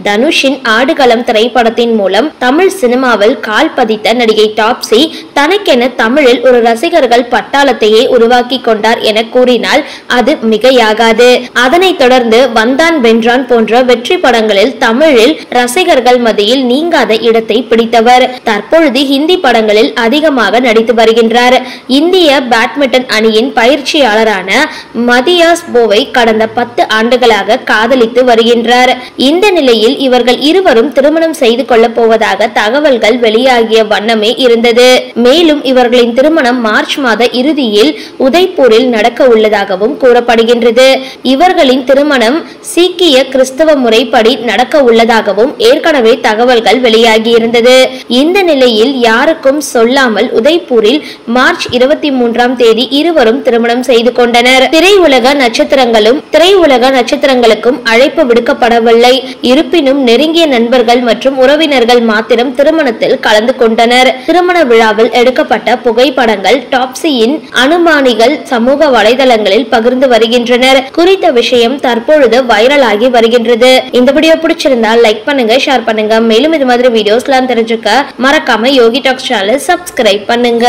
தனுஷின் ஆடுகளம் திரைப்படத்தின் மூலம் தமிழ் சினிமாவில் கால் பதித்த நடிகை டாப்ஸி தனக்கென தமிழில் ஒரு ரசிகர்கள் பட்டாளத்தையே உருவாக்கி கொண்டார் என கூறினால் அது மிகையாகாது. அதனைத் தொடர்ந்து வந்தான் வென்றான் போன்ற வெற்றி படங்களில் தமிழில் ரசிகர்கள் மத்தியில் நீங்காத இடத்தை பிடித்தவர். தற்பொழுது ஹிந்தி படங்களில் அதிகமாக நடித்து வருகின்றார். இந்திய பேட்மிண்டன் அணியின் பயிற்சியாளரான மதியாஸ் போவை கடந்த 10 ஆண்டுகளாக காதலித்து வருகின்றார். இந்த நிலையில் இவர்கள் இருவரும் திருமணம் செய்து கொள்ளப் போவதாக தகவல்கள் வெளியாகிய வண்ணமே இருந்தது. மேலும் இவர்களின் திருமணம் மார்ச் மாத இறுதியில் உதய்பூரில் நடக்க உள்ளதாகவும் கூறப்படுகின்றது. இவர்களின் திருமணம் சீக்கிய கிறிஸ்தவ முறைப்படி நடக்க உள்ளதாகவும் ஏற்கனவே தகவல்கள் வெளியாகியிருந்தது. இந்த நிலையில் யாருக்கும் சொல்லாமல் உதய்பூரில் மார்ச் 23ஆம் தேதி இருவரும் திருமணம் செய்து கொண்டனர். திரையுலக நட்சத்திரங்களுக்கும் அழைப்பு விடுக்கப்படவில்லை. இருப்பினும் நெருங்கிய நண்பர்கள் மற்றும் உறவினர்கள் மாத்திரம் திருமணத்தில் கலந்து கொண்டனர். திருமண விழாவில் எடுக்கப்பட்ட புகைப்படங்கள் டாப்ஸியின் அனுமானிகள் சமூக வலைதளங்களில் பகிர்ந்து வருகின்றனர். குறித்த விஷயம் தற்பொழுது வைரலாகி வருகின்றது. இந்த வீடியோ பிடிச்சிருந்தால் லைக் பண்ணுங்க, ஷேர் பண்ணுங்க. மேலும் இது மாதிரி வீடியோஸ்லாம் தெரிஞ்சுக்க மறக்காம யோகி டாக்ஸ் சேனலை சப்ஸ்கிரைப் பண்ணுங்க.